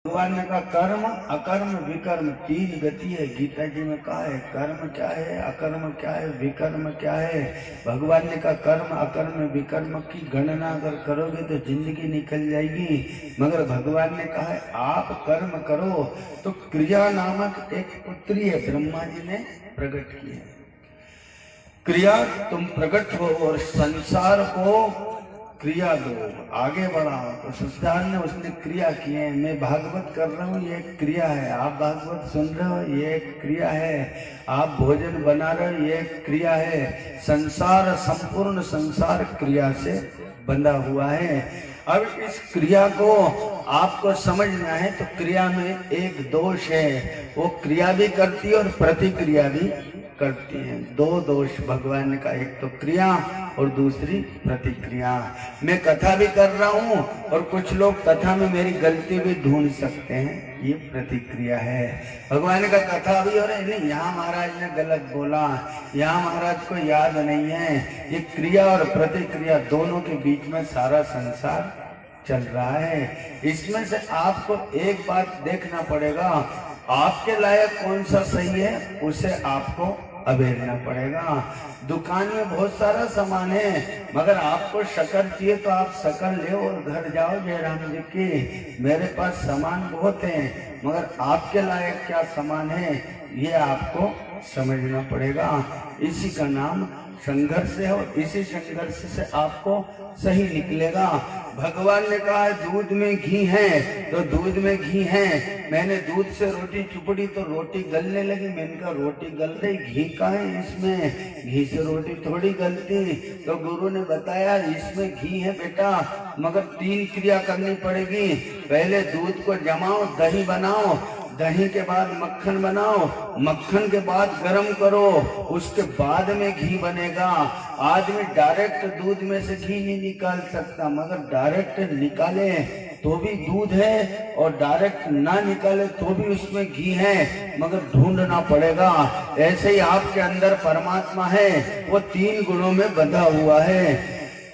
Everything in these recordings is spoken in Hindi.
भगवान ने कहा कर्म अकर्म विकर्म तीन गति है। गीता जी में कहा है कर्म क्या है, अकर्म क्या है, विकर्म क्या है। भगवान ने कहा कर्म अकर्म विकर्म की गणना अगर करोगे तो जिंदगी निकल जाएगी। मगर भगवान ने कहा है आप कर्म करो। तो क्रिया नामक एक पुत्री है, ब्रह्मा जी ने प्रकट की है। क्रिया तुम प्रकट हो और संसार को क्रिया दो, आगे बढ़ाओ। तो सच्चान ने उसने क्रिया की है। मैं भागवत कर रहा हूँ, ये एक क्रिया है। आप भागवत सुन रहे हो, ये एक क्रिया है। आप भोजन बना रहे हो, ये एक क्रिया है। संसार, संपूर्ण संसार क्रिया से बंधा हुआ है। अब इस क्रिया को आपको समझना है तो क्रिया में एक दोष है, वो क्रिया भी करती है और प्रतिक्रिया भी करती है। दो दोष भगवान का, एक तो क्रिया और दूसरी प्रतिक्रिया। मैं कथा भी कर रहा हूँ और कुछ लोग कथा में मेरी गलती भी ढूंढ सकते हैं, ये प्रतिक्रिया है। भगवान का कथा भी हो रही नहीं, यहाँ महाराज ने गलत बोला, यहाँ महाराज को याद नहीं है। ये क्रिया और प्रतिक्रिया दोनों के बीच में सारा संसार चल रहा है। इसमें से आपको एक बात देखना पड़ेगा, आपके लायक कौन सा सही है उसे आपको अवेरना पड़ेगा। दुकान में बहुत सारा सामान है, मगर आपको शक्कर चाहिए तो आप शक्कर ले और घर जाओ जयराम जी की, मेरे पास सामान बहुत है, मगर आपके लायक क्या सामान है ये आपको समझना पड़ेगा। इसी का नाम संघर्ष है और इसी संघर्ष से आपको सही निकलेगा। भगवान ने कहा है दूध में घी है तो दूध में घी है। मैंने दूध से रोटी चुपड़ी तो रोटी गलने लगी। मैंने कहा रोटी गल रही, घी का है इसमें, घी से रोटी थोड़ी गलती। तो गुरु ने बताया इसमें घी है बेटा, मगर तीन क्रिया करनी पड़ेगी। पहले दूध को जमाओ, दही बनाओ, दही के बाद मक्खन बनाओ, मक्खन के बाद गरम करो, उसके बाद में घी बनेगा। आदमी डायरेक्ट दूध में से घी नहीं निकाल सकता, मगर डायरेक्ट निकाले तो भी दूध है और डायरेक्ट ना निकाले तो भी उसमें घी है, मगर ढूंढना पड़ेगा। ऐसे ही आपके अंदर परमात्मा है, वो तीन गुणों में बंधा हुआ है,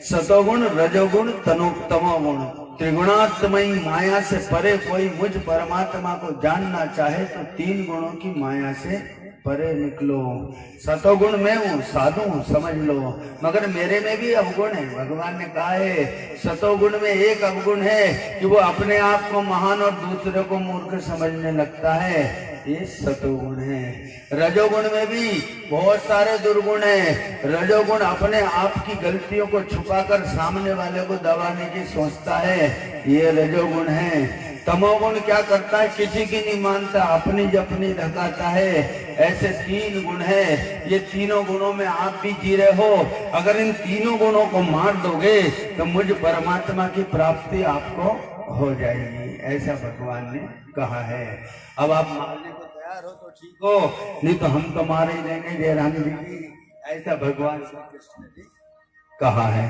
सतोगुण, रजोगुण, तमोगुण। त्रिगुणात्मयी माया से परे कोई मुझ परमात्मा को जानना चाहे तो तीन गुणों की माया से परे निकलो। सतोगुण में हूँ, साधु हूँ, समझ लो, मगर मेरे में भी अवगुण है। भगवान ने कहा है सतोगुण में एक अवगुण है कि वो अपने आप को महान और दूसरे को मूर्ख समझने लगता है, ये सतोगुण है। रजोगुण में भी बहुत सारे दुर्गुण है। रजोगुण अपने आप की गलतियों को छुपाकर सामने वाले को दबाने की सोचता है, ये रजोगुण है। तमोगुण क्या करता है, किसी की नहीं मानता, अपनी जपनी ढकाता है। ऐसे तीन गुण है, ये तीनों गुणों में आप भी जी रहे हो। अगर इन तीनों गुणों को मार दोगे तो मुझ परमात्मा की प्राप्ति आपको हो जाएगी, ऐसा भगवान ने कहा है। अब आप मारने को तैयार हो तो ठीक हो, नहीं तो हम तो मार ही देंगे जयराम जी की, ऐसा भगवान श्री कृष्ण ने कहा है।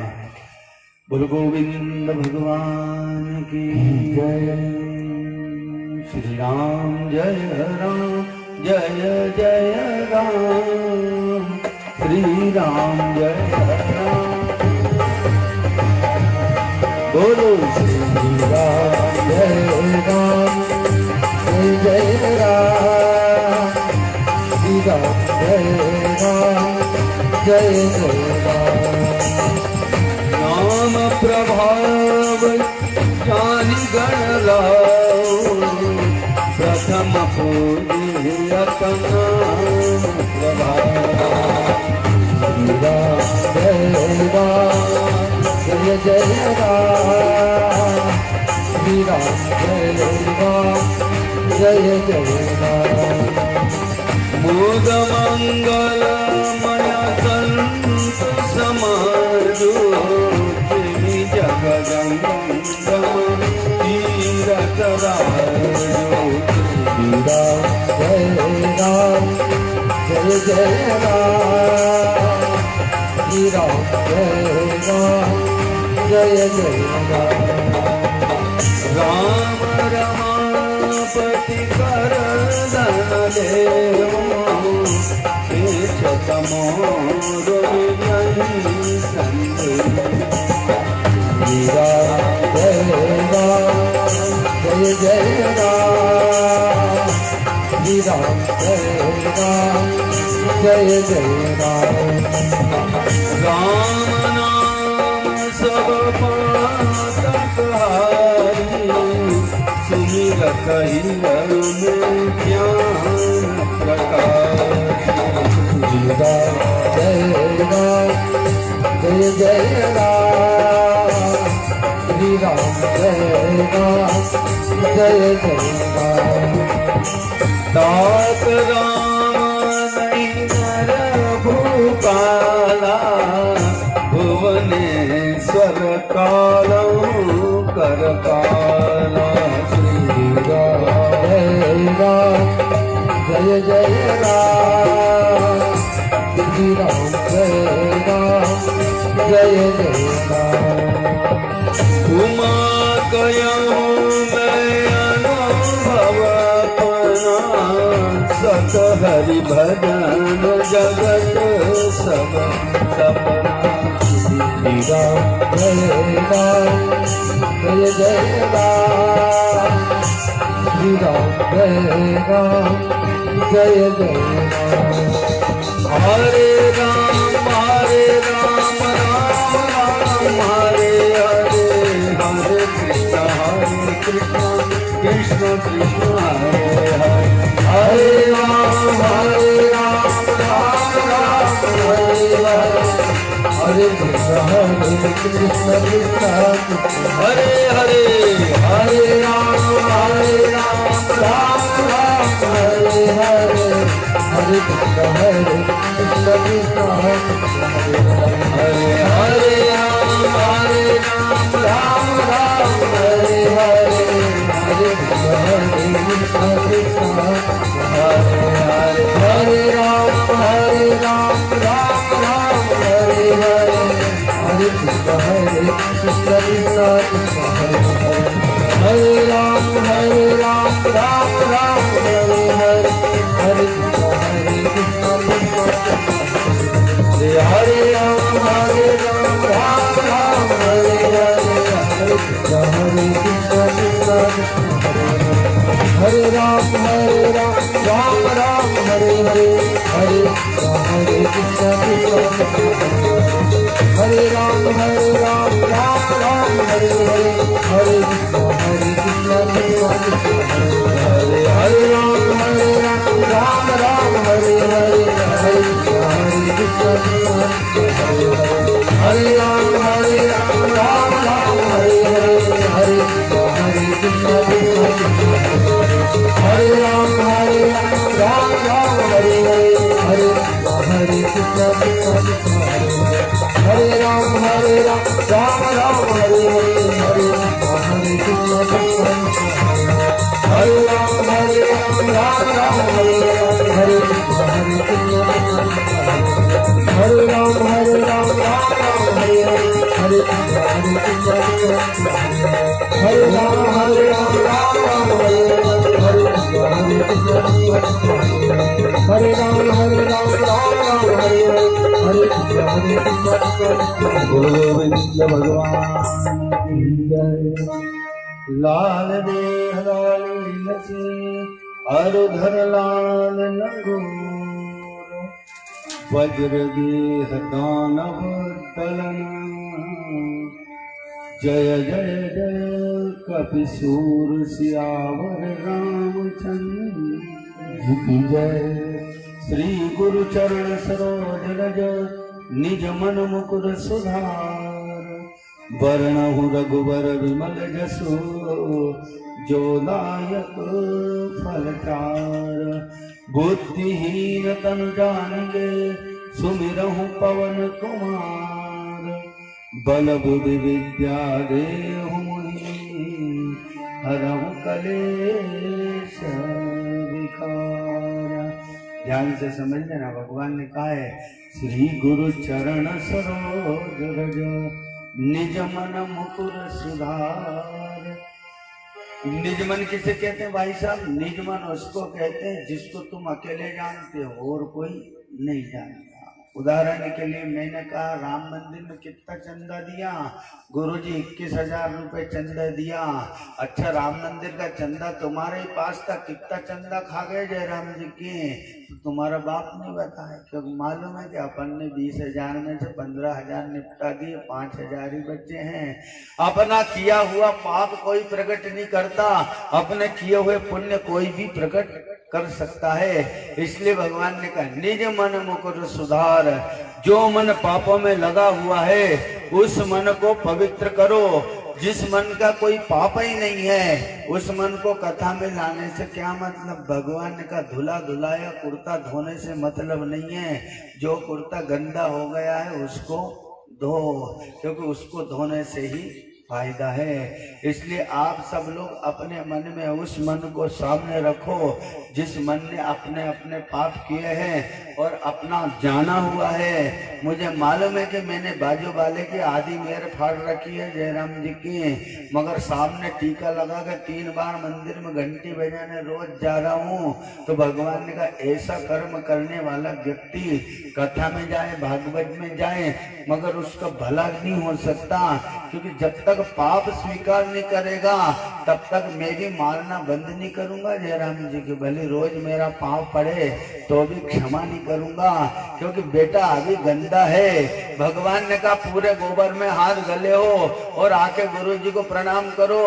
बोल गोविंद भगवान की जय। श्री राम जय राम, जय जय राम, श्री राम जय राम। बोलो श्री राम जय राम, जय जय राम, श्री राम जय राम, जय जय राम। नाम प्रभाव जानि गण लाओ, प्रथम पूजियत नाम प्रभाव। श्री राम जय राम, जय जय राम, श्री राम जय राम, जय जय राम। मोद मंगलमय संत समाजो, जगदंगम तीरथ राजो। श्री राम जय राम, जय जय राम, श्री राम जय राम, जय जय राम। राम रमापति कर धन देव, मोर जय संदेव। श्री राम जय राम, जय जय राम श्री राम जय राम जय जय राम। राम नाम सब पातक हारी सुमिर कहि अरु में ज्ञान प्रकाश। श्री राम जय राम जय जय राम श्री राम जय राम जय जय राम। तात राम नहीं नर भूपाला भुवनेश्वर कालौ कर काला। श्री राम जय जय राम श्री राम जय राम जय जय राम। उमा कयहूँ मैं अनुभव अपना सत हरि भजन जगत सब सपना। श्री राम जय जय राम श्री राम जय राम जय जय राम। हरे राम राम राम हरे हरे हरे कृष्ण कृष्ण कृष्ण हरे हरे। हरे राम राम राम हरे हरे हरे कृष्ण कृष्ण हरे हरे। हरे राम राम राम हरे हरे हरे कृष्ण कृष्ण हरे हरे। राम राम राम हरे हरे हरे कृष्ण कृष्ण हरे हरे। हरे राम राम राम हरे हरे हरे कृष्ण कृष्ण हरे हरे। हरे राम राम राम हरे हरे हरे कृष्ण हरे राम राम राम हरे हरे हरे कृष्ण कृष्ण हरे राम राम हरे हरे हरे कृष्ण हरे राम राम हरे हरे हरे कृष्ण हरे हरे राम राम हरे हरे हरे कृष्ण हरे राम राम हरे हरे हरे कृष्ण हरे राम राम हरे हरे हरे कृष्ण हरे राम राम हरे हरे हरे कृष्ण हरे राम राम हरे हरे हरे कृष्ण हरे राम राम हरे हरे हरे कृष्ण हरे राम राम हरे हरे हरे कृष्ण हरे राम राम हरे हरे हरे कृष्ण। गुरु गोविंद भगवान की जय। लाल देह लाल से अरुधर लाल नगोर वज्र देह दानव दलन। जय जय जय कपिसूर सियावर रामचंद्र की जय। श्री गुरु चरण सरोज रज निज मन मुकुर सुधार। वरणहु रघुबर विमल जसु जो दायक फलचार। बुद्धिहीन तनु जानिके सुमिरहु पवन कुमार। बल बुद्धि विद्या देहु मोहि हरहु कलेश विकार। ध्यान से समझ लेना, भगवान ने कहा है श्री गुरु चरण सरोज रज निज मन मुकुर सुधार। निज मन किसे कहते हैं भाई साहब? निज मन उसको कहते हैं जिसको तुम अकेले जानते हो और कोई नहीं जानता। उदाहरण के लिए मैंने कहा राम मंदिर में कितना चंदा दिया, गुरुजी 21,000 रुपए चंदा दिया। अच्छा राम मंदिर का चंदा तुम्हारे पास था, कितना चंदा खा गए जयराम जी की, तो तुम्हारा बाप नहीं बताया, क्योंकि मालूम है कि अपन ने 20,000 में से 15,000 निपटा दिए, 5,000 ही बचे हैं। अपना किया हुआ पाप कोई प्रकट नहीं करता, अपने किए हुए पुण्य कोई भी प्रकट कर सकता है। इसलिए भगवान ने कहा निज मन मुकुर सुधार, जो मन पापों में लगा हुआ है उस मन को पवित्र करो। जिस मन का कोई पाप ही नहीं है उस मन को कथा में लाने से क्या मतलब। भगवान का धुला धुलाया कुर्ता धोने से मतलब नहीं है, जो कुर्ता गंदा हो गया है उसको धो, क्योंकि उसको धोने से ही फायदा है। इसलिए आप सब लोग अपने मन में उस मन को सामने रखो जिस मन ने अपने अपने पाप किए हैं और अपना जाना हुआ है। मुझे मालूम है कि मैंने बाजू वाले की आधी मेर फाड़ रखी है जयराम जी की, मगर सामने टीका लगा कर 3 बार मंदिर में घंटी बजाने रोज जा रहा हूँ। तो भगवान ने कहा ऐसा कर्म करने वाला व्यक्ति कथा में जाए, भागवत में जाए, मगर उसका भला नहीं हो सकता, क्योंकि जब तक पाप स्वीकार नहीं करेगा तब तक मैं भी मारना बंद नहीं करूंगा जयराम जी के। भले रोज मेरा पाँव पड़े तो भी क्षमा नहीं करूंगा, क्योंकि बेटा अभी गंदा है। भगवान ने कहा पूरे गोबर में हाथ गले हो और आके गुरु जी को प्रणाम करो।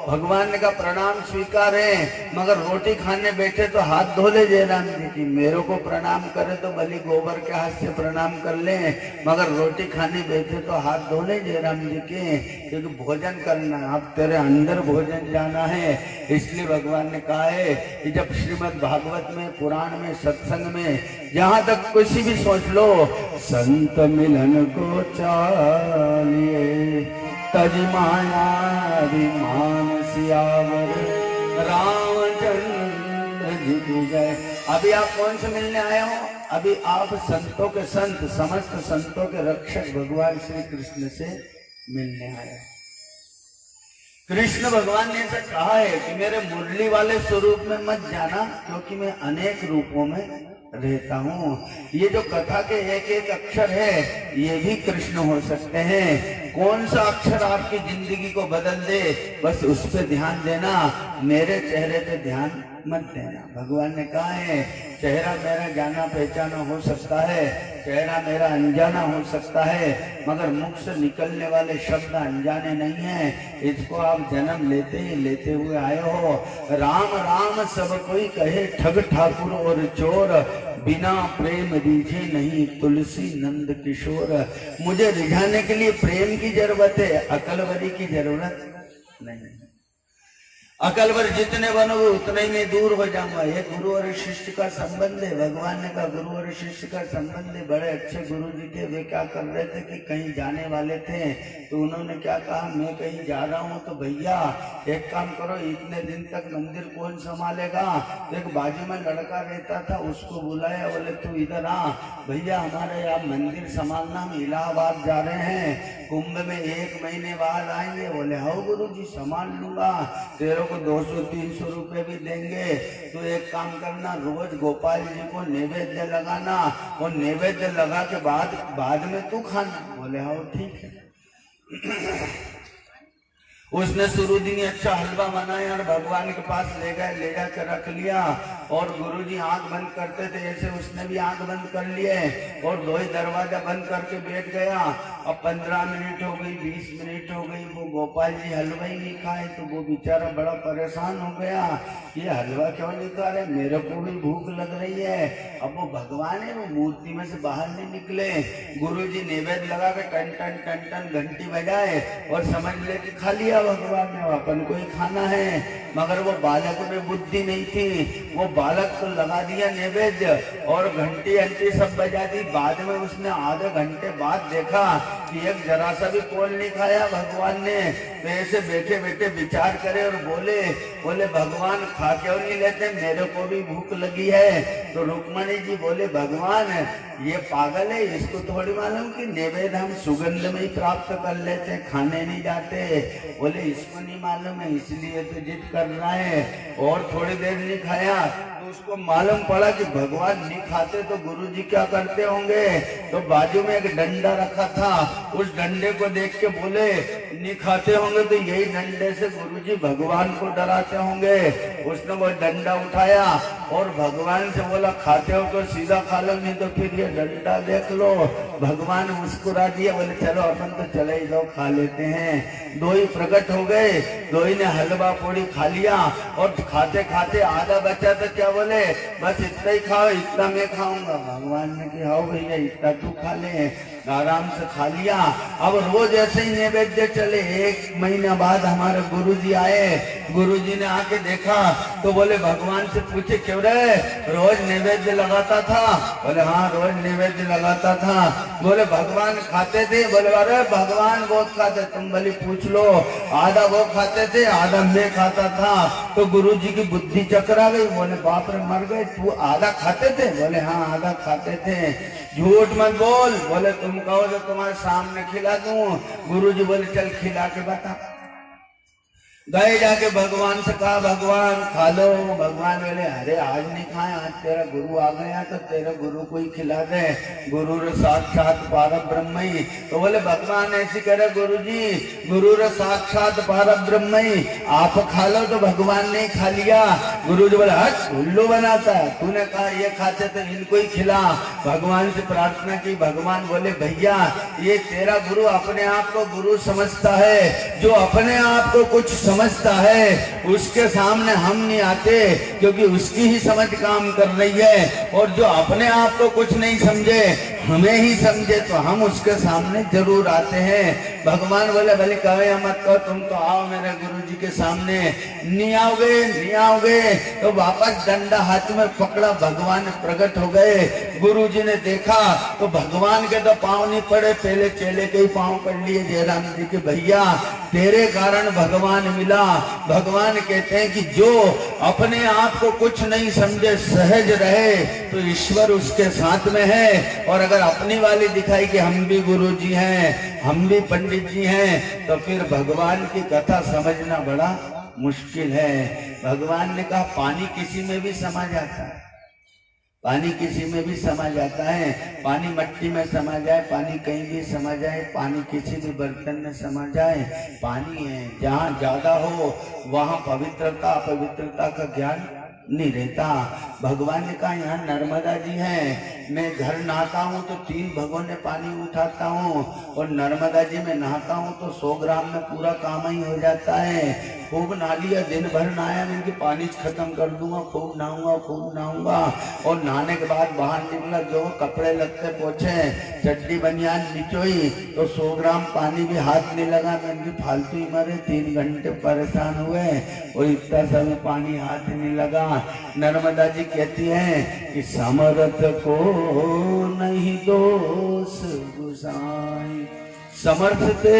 भगवान ने कहा प्रणाम स्वीकार है, मगर रोटी खाने बैठे तो हाथ धो ले जयराम जी की। मेरे को प्रणाम करे तो भले गोबर के हाथ से प्रणाम कर ले, मगर रोटी खाने बैठे तो हाथ धो ले जयराम जी के, क्योंकि भोजन करना है, अब तेरे अंदर भोजन जाना है। इसलिए भगवान ने कहा है कि जब श्रीमद् भागवत में, पुराण में, सत्संग में, जहाँ तक कुछ भी सोच लो, संत मिलन को चालिए तज माया विमान सियावर रामचंद्र जी की जय। अभी आप कौन से मिलने आए हो? अभी आप संतों के संत, समस्त संतों के रक्षक भगवान श्री कृष्ण से मिलने आए। कृष्ण भगवान ने ऐसा कहा है कि मेरे मुरली वाले स्वरूप में मत जाना, क्योंकि मैं अनेक रूपों में रहता हूँ। ये जो कथा के एक एक अक्षर है ये भी कृष्ण हो सकते हैं। कौन सा अक्षर आपकी जिंदगी को बदल दे, बस उस पे ध्यान देना, मेरे चेहरे पे ध्यान मत देना। भगवान ने कहा है चेहरा मेरा जाना पहचाना हो सकता है, चेहरा मेरा अनजाना हो सकता है, मगर मुख से निकलने वाले शब्द अनजाने नहीं है। इसको आप जन्म लेते ही लेते हुए आए हो। राम राम सब कोई कहे, ठग ठाकुर और चोर, बिना प्रेम रिझे नहीं तुलसी नंद किशोर। मुझे रिझाने के लिए प्रेम की जरूरत है, अकलवरी की जरूरत नहीं। अकलवर जितने बनोगे उतने ही में दूर हो जाऊंगा। ये गुरु और शिष्य का संबंध है। भगवान ने कहा गुरु और शिष्य का संबंध है। बड़े अच्छे गुरु जी थे, वे क्या कर रहे थे कि कहीं जाने वाले थे, तो उन्होंने क्या कहा, मैं कहीं जा रहा हूँ तो भैया एक काम करो, इतने दिन तक मंदिर कौन संभालेगा। तो एक बाजू में लड़का रहता था, उसको बुलाया, बोले तू इधर आ भैया, हमारे यहाँ मंदिर संभालना, हम इलाहाबाद जा रहे हैं, कुंभ में 1 महीने बाद आएंगे। बोले हाँ गुरु जी संभाल लूंगा, तेरे को 200-300 रुपए भी देंगे। तो एक काम करना, रोज गोपाल जी को नैवेद्य लगाना, और नैवेद्य लगा के बाद में तू खाना। बोले हाँ ठीक है। उसने शुरू दिन अच्छा हलवा बनाया और भगवान के पास ले गए, ले जाकर रख लिया। और गुरुजी आंख बंद करते थे, ऐसे उसने भी आंख बंद कर लिए और 2 ही दरवाजा बंद करके बैठ गया। अब 15 मिनट हो गई, 20 मिनट हो गई, वो गोपाल जी हलवा ही नहीं खाए। तो वो बेचारा बड़ा परेशान हो गया, ये हलवा क्यों नहीं खा रहे, मेरे को भी भूख लग रही है। अब वो भगवान है, वो मूर्ति में से बाहर नहीं निकले। गुरुजी नैवेद्य लगा के टन टन टन टन घंटी बजाए और समझ ले कि खा लिया भगवान ने, अपन को ही खाना है। मगर वो बालक में बुद्धि नहीं थी, वो बालक को लगा दिया नैवेद्य और घंटी अंटी सब बजा दी। बाद में उसने आधे घंटे बाद देखा कि एक जरा सा भी कोल नहीं खाया भगवान ने। तो ऐसे बैठे बैठे विचार करे और बोले भगवान खा क्यों नहीं लेते, मेरे को भी भूख लगी है। तो रुक्मणी जी बोले भगवान ये पागल है, इसको थोड़ी मालूम कि नैवेद्य हम सुगंध में ही प्राप्त कर लेते, खाने नहीं जाते। बोले इसको नहीं मालूम है, इसलिए तो जिद कर रहा है। और थोड़ी देर नहीं खाया तो उसको मालूम पड़ा कि भगवान नहीं खाते तो गुरुजी क्या करते होंगे, तो बाजू में एक डंडा रखा था, उस डंडे को देख के बोले नहीं खाते होंगे तो यही डंडे से गुरुजी भगवान को डराते होंगे। उसने वो डंडा उठाया और भगवान से बोला खाते हो तो सीधा खा लो, नहीं तो फिर ये डंडा देख लो। भगवान मुस्कुरा दिया, बोले चलो अपन तो चले ही जाओ, खा लेते हैं। दो ही प्रकट हो गए, दो ही ने हलवा पूड़ी खा लिया और खाते खाते आधा बचा तो क्या बोले बस इतना ही खाओ, इतना मैं खाऊंगा। भगवान ने कहा हाँ भैया इतना तू खा ले, आराम से खा लिया। अब रोज ऐसे ही नैवेद्य चले। एक महीना बाद हमारे गुरुजी आए, गुरुजी ने आके देखा तो बोले भगवान से पूछे क्यों रे रोज नैवेद्य लगाता था, बोले हाँ रोज नैवेद्य लगाता था। बोले भगवान खाते थे, बोले अरे भगवान बहुत खाते, तुम भले पूछ लो। आधा वो खाते थे आधा मैं खाता था, तो गुरुजी की बुद्धि चकरा गई। बोले बाप रे मर गए, तू आधा खाते थे, बोले हाँ आधा खाते थे। झूठ मत बोल, बोले तुम कहो तो तुम्हारे सामने खिला दूं। गुरुजी बोले चल खिला के बता। गए जाके भगवान से कहा भगवान खा लो। भगवान बोले अरे आज नहीं खाए, आज तेरा गुरु आ गया तो तेरे गुरु को ही खिला दे, गुरु रे साक्षात पार ब्रह्म ही। तो बोले भगवान ऐसी करे गुरुजी, गुरु रे साक्षात पार ब्रह्म ही, आप खा लो। तो भगवान ने खा लिया। गुरुजी बोले हट उल्लू बनाता है, तूने कहा ये खाते तो इनको ही खिला। भगवान से प्रार्थना की, भगवान बोले भैया ये तेरा गुरु अपने आप को गुरु समझता है, जो अपने आप को कुछ समझता है उसके सामने हम नहीं आते, क्योंकि उसकी ही समझ काम कर रही है। और जो अपने आप को कुछ नहीं समझे, हमें ही समझे, तो हम उसके सामने जरूर आते हैं। भगवान बोले भले कहे मत कहो, तुम तो आओ मेरे गुरुजी के सामने। नहीं आओगे नहीं आओगे, तो वापस डंडा हाथ में पकड़ा, भगवान प्रकट हो गए। गुरुजी ने देखा तो भगवान के तो पांव नहीं पड़े, पहले चेले के ही पांव पड़ लिए जयराम जी के, भैया तेरे कारण भगवान मिला। भगवान कहते हैं कि जो अपने आप को कुछ नहीं समझे सहज रहे तो ईश्वर उसके साथ में है। और अगर अपनी वाली दिखाई कि हम भी गुरुजी हैं, हम भी पंडित जी हैं, तो फिर भगवान की कथा समझना बड़ा मुश्किल है। भगवान ने कहा पानी किसी में भी समा जाता है, पानी किसी में भी समा जाता है। पानी मट्टी में समा जाए, पानी कहीं भी समा जाए, पानी किसी भी बर्तन में समा जाए, पानी है। जहाँ ज्यादा हो वहाँ पवित्रता अपवित्रता का ज्ञान नहीं रहता। भगवान ने कहा यहाँ नर्मदा जी हैं, मैं घर नहाता हूँ तो 3 भगोने पानी उठाता हूँ, और नर्मदा जी में नहाता हूँ तो 100 ग्राम में पूरा काम ही हो जाता है। खूब नहा लिया, दिन भर नहाया, मैं इनकी पानी खत्म कर दूंगा, खूब नहाऊंगा खूब नहाऊंगा। और नहाने के बाद बाहर निकला, जो कपड़े लगते पोछे, चड्डी बनियान निचोई, तो 100 ग्राम पानी भी हाथ नहीं लगा, मैं इनकी फालतू ही मरे, 3 घंटे परेशान हुए और इतना सा भी पानी हाथ नहीं लगा। नर्मदा जी कहती हैं कि समर्थ को नहीं दोष गुसाई। समर्थ थे,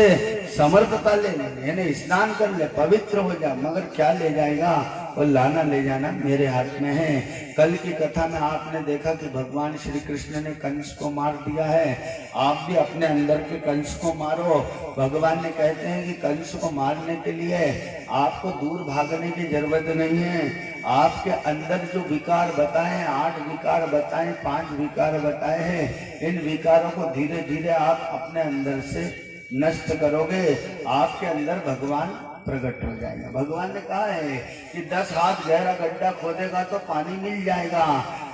समर्थता ले ले, यानी स्नान कर ले, पवित्र हो जा, मगर क्या ले जाएगा, और लाना ले जाना मेरे हाथ में है। कल की कथा में आपने देखा कि भगवान श्री कृष्ण ने कंस को मार दिया है। आप भी अपने अंदर के कंस को मारो। भगवान ने कहते हैं कि कंस को मारने के लिए आपको दूर भागने की जरूरत नहीं है। आपके अंदर जो विकार बताए, 8 विकार बताए, 5 विकार बताए हैं, इन विकारों को धीरे धीरे आप अपने अंदर से नष्ट करोगे, आपके अंदर भगवान प्रकट हो जाएगा। भगवान ने कहा है कि 10 हाथ गहरा गड्ढा खोदेगा तो पानी मिल जाएगा।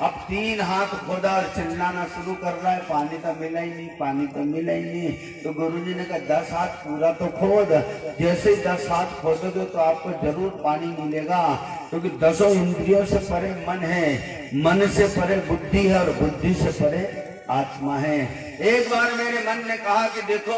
अब 3 हाथ खोदा और चिल्लाना शुरू कर रहा है, पानी तो मिला ही नहीं, पानी तो मिला ही नहीं। तो गुरुजी ने कहा 10 हाथ पूरा तो खोद, जैसे ही 10 हाथ खोदोगे तो आपको जरूर पानी मिलेगा, क्योंकि 10 इंद्रियों से परे मन है, मन से परे बुद्धि है, और बुद्धि से परे आत्मा है। एक बार मेरे मन ने कहा कि देखो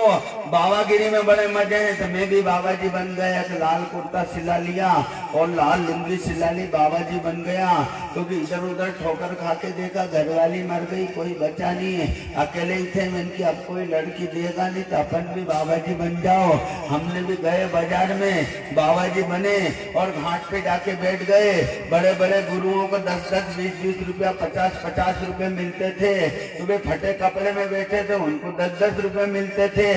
बाबागिरी में बड़े मजे हैं, तो मैं भी बाबा जी बन गया। कि लाल कुर्ता सिला लिया और लाल लुंगी सिला ली, बाबा जी बन गया। क्योंकि इधर उधर ठोकर खा के देखा, घरवाली मर गई, कोई बचा नहीं, अकेले ही थे। मैं इनकी अब कोई लड़की देगा नहीं, तो अपन भी बाबा जी बन जाओ। हमने भी गए बाजार में, बाबा जी बने और घाट पे जाके बैठ गए। बड़े बड़े गुरुओं को 10-10, 20-20 रुपया, 50-50 रुपए मिलते थे। तो वे फटे कपड़े में बैठ बैठे थे उनको 10-10 रुपए मिलते थे।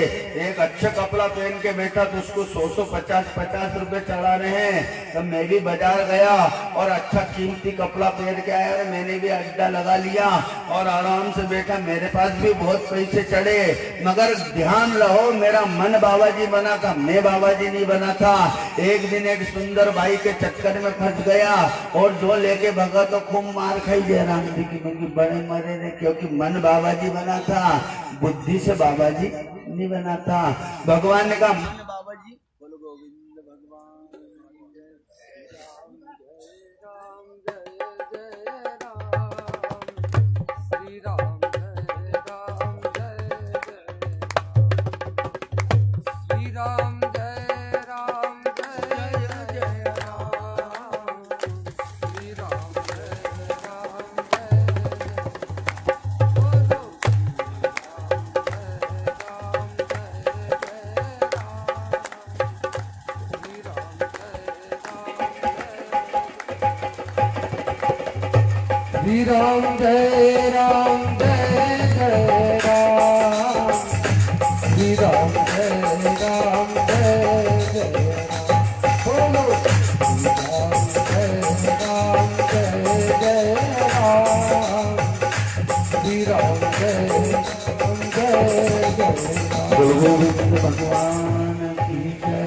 एक अच्छा कपड़ा पहन के बैठा तो उसको 100 50 रुपए चढ़ा रहे हैं। तब मैं भी बाजार गया और अच्छा कीमती कपड़ा पहन के आया, मैंने भी अड्डा लगा लिया और आराम से बैठा। मेरे पास भी बहुत पैसे चढ़े, मगर ध्यान रहो मेरा मन बाबा जी बना था, मैं बाबा जी नहीं बना था। एक दिन एक सुंदर बाई के चक्कर में फंस गया और जो लेके भगा तो खूब मार खाई जयराम जी की, क्योंकि बड़े मरे ने, क्योंकि मन बाबा जी बना था, बुद्धि से बाबा जी नहीं बना था। भगवान ने कहा मन बाबा जी, बोलो गोविंद भगवान श्री राम जय राम श्री राम जय राम जय जय राम श्री राम जय राम जय बोलो श्री राम जय राम जय जय राम श्री राम जय राम जय जय राम बोलो श्री राम जय जय राम श्री राम जय राम जय जय राम। गोविंद भगवान की जय।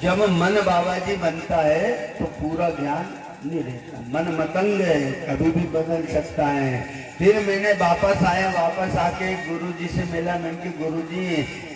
जब मन बाबा जी बनता है तो पूरा ज्ञान नहीं रहता, मन मतंग है, कभी भी बदल सकता है। फिर मैंने वापस आया, वापस आके गुरुजी से मिला। मैंने कि गुरुजी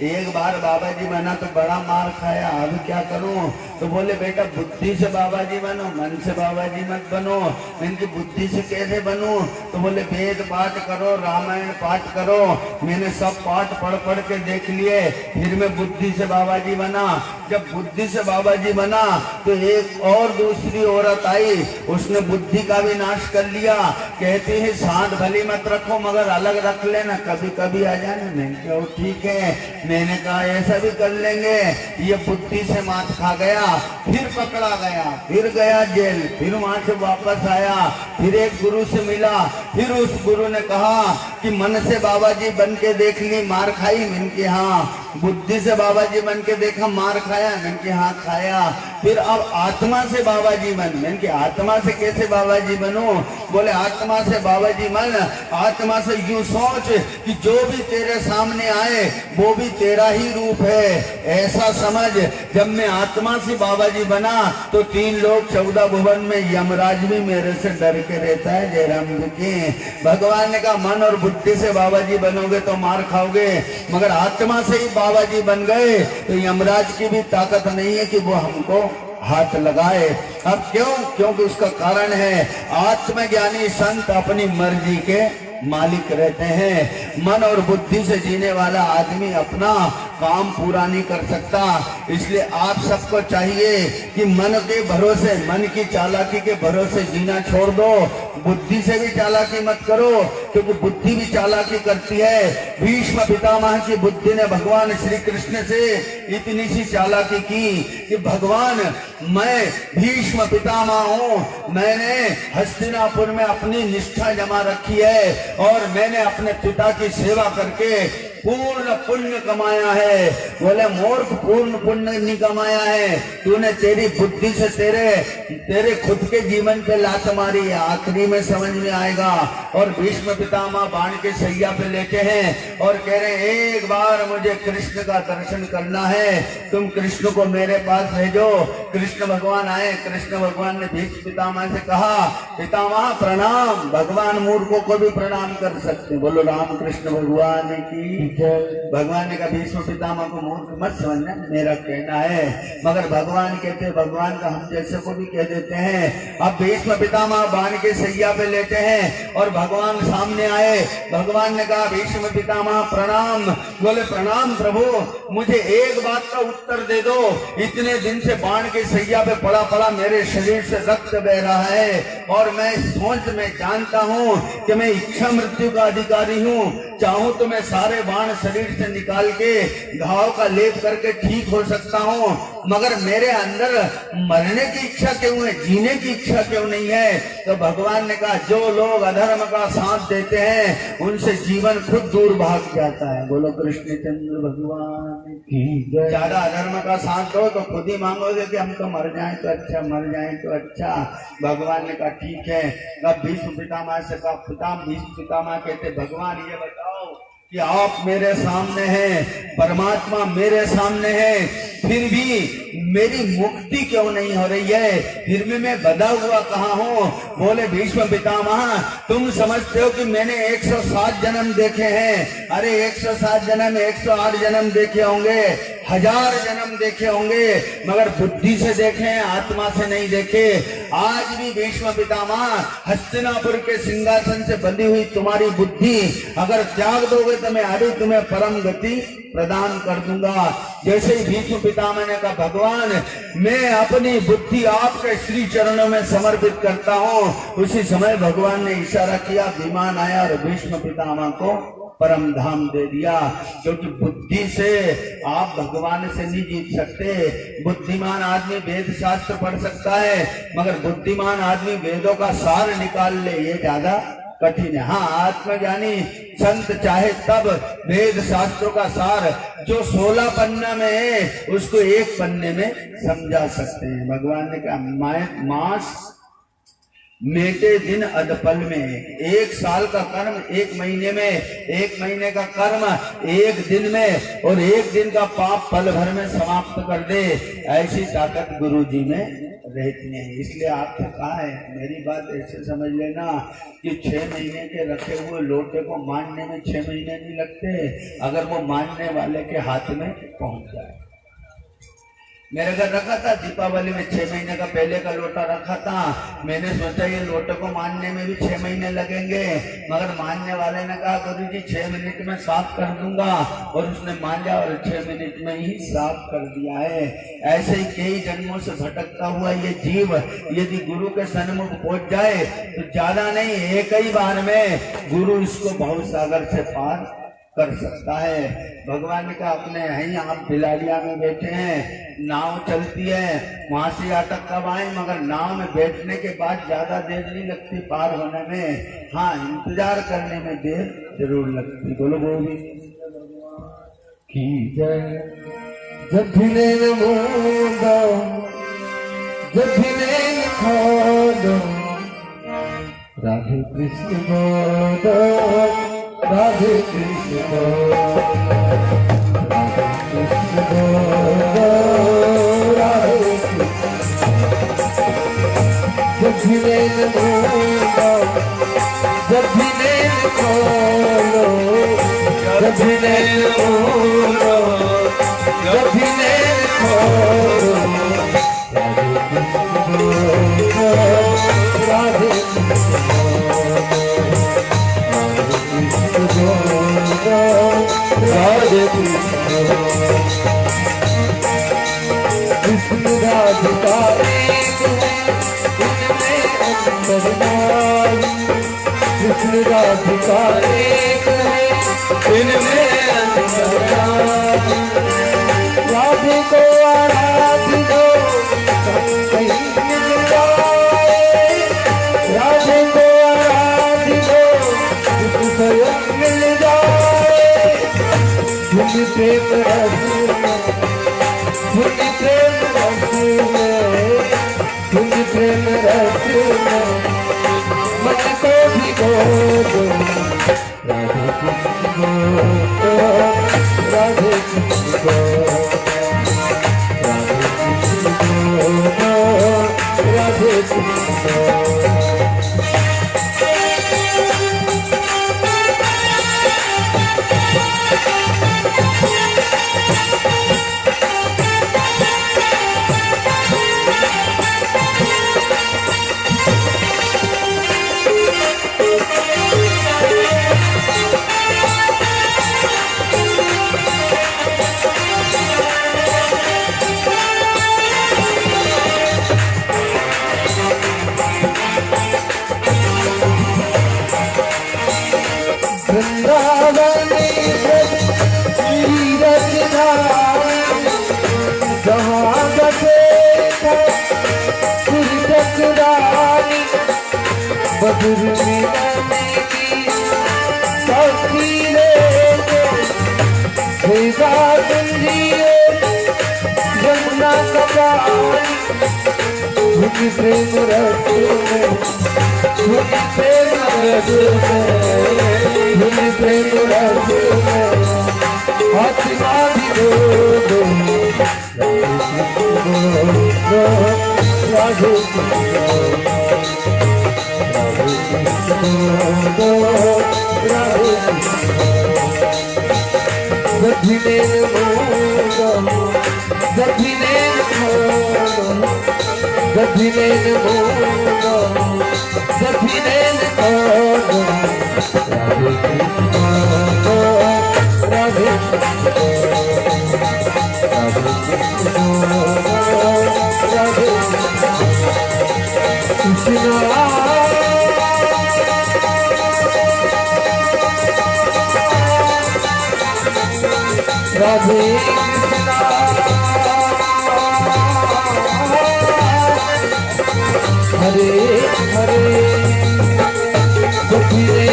एक बार बाबा जी बना तो बड़ा मार खाया, अब क्या करूं? तो बोले बेटा बुद्धि से बाबा जी बनो, मन से बाबा जी मत बनो। मैंने कि बुद्धि से कैसे बनूं? तो बोले वेद पाठ करो, रामायण पाठ करो। मैंने सब पाठ पढ़ पढ़ के देख लिए, फिर मैं बुद्धि से बाबा जी बना। जब बुद्धि से बाबा जी बना तो एक और दूसरी औरत आई, उसने बुद्धि का भी नाश कर लिया। कहती है साथ भली मत रखो मगर अलग रख लेना, कभी कभी आ जाना। मैंने कहा ठीक है। मैंने कहा ऐसा भी कर लेंगे। ये बुद्धि से मात खा गया, फिर पकड़ा गया, फिर गया जेल, फिर वहां से वापस आया, फिर एक गुरु से मिला। फिर उस गुरु ने कहा कि मन से बाबा जी बन के देख ली, मार खाई? मैंने कि हाँ। बुद्धि से बाबा जी बन के देखा, मार खाया? मैंने कि हाँ खाया। फिर अब आत्मा से बाबा जी बन। मैंने कि आत्मा से कैसे बाबा जी बनूं? बोले आत्मा से बाबा जी बन, आत्मा से यूं सोच कि जो भी तेरे सामने आए वो भी तेरा ही रूप है, ऐसा समझ। जब मैं आत्मा से बाबा जी बना तो 3 लोग 14 भुवन में यमराज भी मेरे से डर के रहता है। जयराम जी की भगवान ने कहा मन और बुद्धि से बाबा जी बनोगे तो मार खाओगे, मगर आत्मा से ही बाबा जी बन गए तो यमराज की भी ताकत नहीं है कि वो हमको हाथ लगाए। अब क्यों? क्योंकि उसका कारण है आत्मज्ञानी संत अपनी मर्जी के मालिक रहते हैं। मन और बुद्धि से जीने वाला आदमी अपना काम पूरा नहीं कर सकता। इसलिए आप सबको चाहिए कि मन के भरोसे, मन की चालाकी के भरोसे जीना छोड़ दो। बुद्धि से भी चालाकी मत करो, क्योंकि बुद्धि भी चालाकी करती है। भीष्म पितामह की बुद्धि ने भगवान श्री कृष्ण से इतनी सी चालाकी की कि भगवान मैं भीष्म पितामह हूँ, मैंने हस्तिनापुर में अपनी निष्ठा जमा रखी है और मैंने अपने पिता की सेवा करके पूर्ण पुण्य कमाया है। बोले मूर्ख, पूर्ण पुण्य नहीं कमाया है, तूने तेरी बुद्धि से तेरे खुद के जीवन पे लात मारी है, आखिरी में समझ में आएगा। और भीष्म पितामह बाण के सैया पे लेटे हैं और कह रहे हैं एक बार मुझे कृष्ण का दर्शन करना है, तुम कृष्ण को मेरे पास भेजो। कृष्ण भगवान आए। कृष्ण भगवान ने भीष्म पितामह से कहा पितामह प्रणाम। भगवान मूर्खों को भी प्रणाम कर सकते, बोलो राम कृष्ण भगवान की। भगवान ने कहा भीष्म पितामह को मूर्ख मत समझना, मेरा कहना है। मगर भगवान कहते, भगवान का हम जैसे को भी कह देते हैं। अब भीष्म पितामह बाण के सैया पे लेटे हैं और भगवान सामने आए। भगवान ने कहा भीष्म पितामह प्रणाम। बोले प्रणाम प्रभु, मुझे एक बात का उत्तर दे दो। इतने दिन से बाण के सैया पे पड़ा पड़ा मेरे शरीर से रक्त बह रहा है और मैं सोच में जानता हूँ कि मैं इच्छा मृत्यु का अधिकारी हूँ। चाहूं तो मैं सारे बाण शरीर से निकाल के घाव का लेप करके ठीक हो सकता हूँ। मगर मेरे अंदर मरने की इच्छा क्यों है, जीने की इच्छा क्यों नहीं है? तो भगवान ने कहा जो लोग अधर्म का साथ देते हैं उनसे जीवन खुद दूर भाग जाता है। बोलो कृष्ण चंद्र भगवान की जय। ज्यादा अधर्म का साथ दो तो खुद ही मांगोगे कि हम तो मर जाएं तो अच्छा, मर जाएं तो अच्छा। भगवान ने कहा ठीक है। कब भीष्म पितामह से कहा, भीष्म पितामह कहते भगवान ये बताओ कि आप मेरे सामने हैं, परमात्मा मेरे सामने है, फिर भी मेरी मुक्ति क्यों नहीं हो रही है, फिर भी मैं बंधा हुआ कहाँ हूँ? बोले भीष्म पितामह तुम समझते हो कि मैंने 107 जन्म देखे हैं। अरे 107 जन्म, 108 जन्म देखे होंगे, 1000 जन्म देखे होंगे, मगर बुद्धि से देखे, आत्मा से नहीं देखे। आज भी भीष्म पितामह हस्तिनापुर के सिंहासन से बंधी हुई तुम्हारी बुद्धि अगर त्याग दोगे तो मैं अभी तुम्हें परम गति प्रदान कर दूंगा। जैसे ही भीष्म पितामह ने कहा भगवान मैं अपनी बुद्धि आपके श्री चरणों में समर्पित करता हूँ, उसी समय भगवान ने इशारा किया, विमान आया और भीष्म पितामह को परम धाम दे दिया। क्योंकि बुद्धि से आप भगवान से नहीं जीत सकते। बुद्धिमान आदमी वेद शास्त्र पढ़ सकता है, मगर बुद्धिमान आदमी वेदों का सार निकाल ले ये ज्यादा कठिन है। हाँ, आत्मज्ञानी संत चाहे तब वेद शास्त्रों का सार जो 16 पन्ना में है उसको एक पन्ने में समझा सकते हैं। भगवान ने कहा मास मेटे दिन अधपल में, 1 साल का कर्म 1 महीने में, 1 महीने का कर्म 1 दिन में, और 1 दिन का पाप पल भर में समाप्त कर दे। ऐसी ताकत गुरु जी में रहती है। इसलिए आपसे कहा है, मेरी बात ऐसे समझ लेना कि 6 महीने के रखे हुए लोटे को मानने में 6 महीने नहीं लगते, अगर वो मानने वाले के हाथ में पहुंच जाए। मेरे घर रखा था दीपावली में, 6 महीने का पहले का लोटा रखा था। मैंने सोचा ये लोटे को मानने में भी 6 महीने लगेंगे, मगर मानने वाले ने कहा गुरु जी 6 मिनट में साफ कर दूंगा, और उसने मान लिया और 6 मिनट में ही साफ कर दिया है। ऐसे ही कई जन्मों से भटकता हुआ ये जीव यदि गुरु के सन्मुख पहुंच जाए तो ज्यादा नहीं, एक ही बार में गुरु इसको भव सागर से पार कर सकता है। भगवान ने कहा अपने यहीं आप बिलालिया में बैठे हैं, नाव चलती है, वहां से यहाँ तक कब आए, मगर नाव में बैठने के बाद ज्यादा देर नहीं लगती पार होने में। हाँ, इंतजार करने में देर जरूर लगती। बोलो गोविंद की जय। जब भी नैन मूंदा, जब भी नैन खोलो, राधे कृष्ण बोलो, राधे कृष्ण बोलो, राधे कृष्ण बोलो, राधे कृष्ण। जब भी नैन मूंदा, जब भी नैन खोलो, जब भी नैन मूंदा, जब भी नैन खोलो, राधे कृष्ण बोलो, राधे कृष्ण बोलो। कृष्ण राधिका एक है, इनमें अंतर्यामी। कृष्ण राधिका एक है, इनमें अंतर्यामी। राधे को आराध्य दो, कहीं मिल जाए। राधे को आराध्य दो, स्वयं मिल जाए। धुन प्रेम रस में, धुन प्रेम रस में, धुन प्रेम रस में, मन को भिगो दो। राधे कृष्ण बोलो, राधे कृष्ण बोलो, राधे कृष्ण बोलो, राधे कृष्ण बोलो। मधुर मिलन की साक्षी रे सेवा गंजिए यमुना का पानी भूमि प्रेम रस में भूमि प्रेम रस में भूमि प्रेम रस में आत्मा भी दो राधे दक्षिणे राधे राधे कृष्णा हरे हरे सखीरे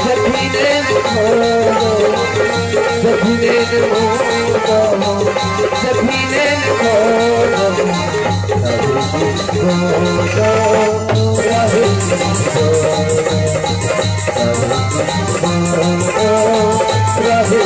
सखीरे सखीरे सखीरे राधे राधे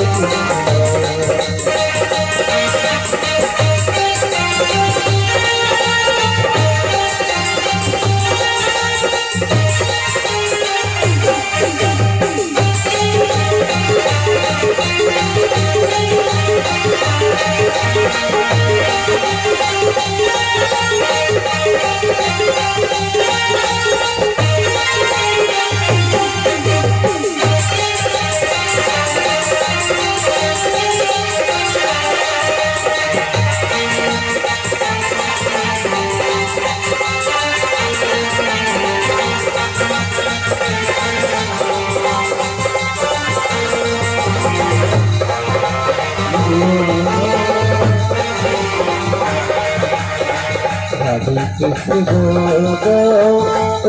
कृष्ण गो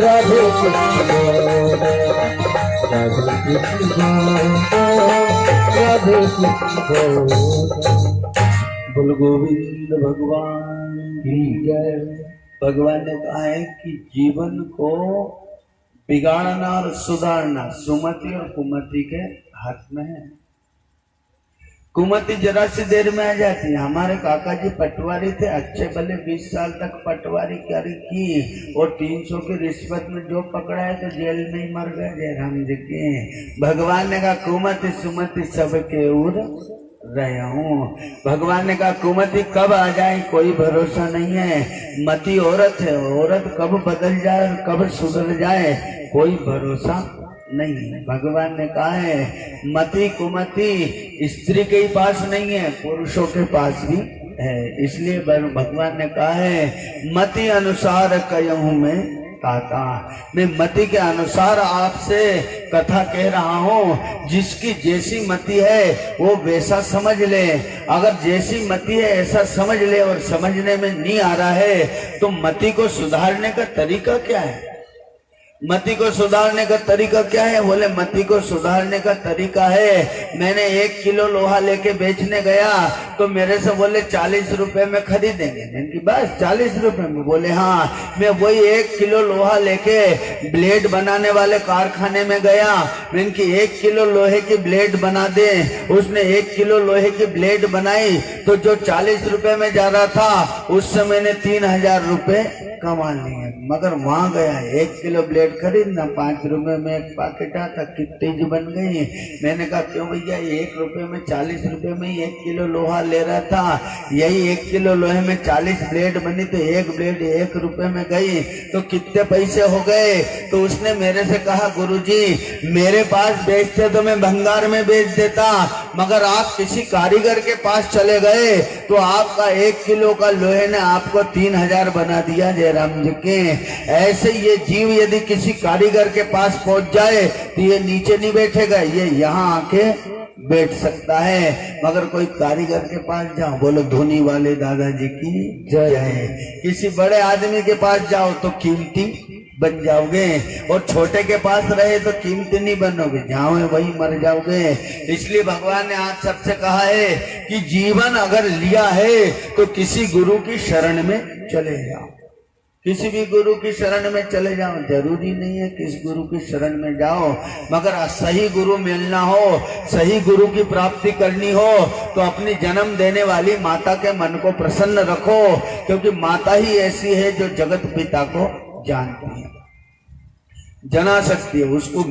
राधे कृष्ण राधे कृष्ण राधे कृष्ण बोल गोविंद भगवान की जय। भगवान ने कहा है कि जीवन को बिगाड़ना और सुधारना सुमति और कुमति के हाथ में है। कुमति जरा सी देर में आ जाती है। हमारे काका जी पटवारी थे, अच्छे भले 20 साल तक पटवारी की और 300 की रिश्वत में जो पकड़ा है तो जेल में ही मर गए जयराम जी के। भगवान ने कहा कुमति सुमति सबके उर रहे हूँ। भगवान ने कहा कुमति कब आ जाए कोई भरोसा नहीं है। मति औरत है, औरत कब बदल जाए और कब सुधर जाए कोई भरोसा नहीं है। भगवान ने कहा है मति कुमति स्त्री के ही पास नहीं है, पुरुषों के पास भी है। इसलिए भगवान ने कहा है मति अनुसार कहूँ मैं ताता। मैं मति के अनुसार आपसे कथा कह रहा हूँ। जिसकी जैसी मति है वो वैसा समझ ले। अगर जैसी मति है ऐसा समझ ले और समझने में नहीं आ रहा है तो मति को सुधारने का तरीका क्या है? मति को सुधारने का तरीका क्या है? बोले मति को सुधारने का तरीका है मैंने 1 किलो लोहा लेके बेचने गया तो मेरे से बोले 40 रुपए में खरीदेंगे। मैंने कि बस 40 रुपए में? बोले हाँ। मैं वही 1 किलो लोहा लेके ब्लेड बनाने वाले कारखाने में गया। मैंने कि 1 किलो लोहे की ब्लेड बना दे। उसने 1 किलो लोहे की ब्लेड बनाई तो जो 40 रुपए में जा रहा था उससे मैंने 3000 रुपए कमा लिए। मगर वहां गया 1 किलो ब्लेड खरीदना 5 रुपए में एक पैकेट आता, कितनी बन गई। मैंने कहा क्यों भैया 1 रुपए में 40 रुपए में 1 किलो लोहा ले रहा था, यही 1 किलो लोहे में 40 ब्लेड बनी तो एक ब्लेड 1 रुपए में गई तो कितने पैसे हो गए? तो उसने मेरे से कहा गुरुजी मेरे पास बेचते तो मैं भंगार में बेच देता, मगर आप किसी कारीगर के पास चले गए तो आपका 1 किलो का लोहे ने आपको 3000 बना दिया जयराम जी के। ऐसे ये जीव यदि किसी कारीगर के पास पहुंच जाए तो ये नीचे नहीं बैठेगा, ये यहाँ आके बैठ सकता है, मगर कोई कारीगर के पास जाओ, बोलो धोनी वाले दादाजी की जय। किसी बड़े आदमी के पास जाओ तो कीमती बन जाओगे, और छोटे के पास रहे तो कीमती नहीं बनोगे, जाओ वही मर जाओगे। इसलिए भगवान ने आज सबसे कहा है कि जीवन अगर लिया है तो किसी गुरु की शरण में चले जाओ, किसी भी गुरु की शरण में चले जाओ। जरूरी नहीं है किस गुरु की शरण में जाओ, मगर सही गुरु मिलना हो, सही गुरु की प्राप्ति करनी हो तो अपनी जन्म देने वाली माता के मन को प्रसन्न रखो, क्योंकि माता ही ऐसी है जो जगत पिता को जानती है, जना सकती है उसको।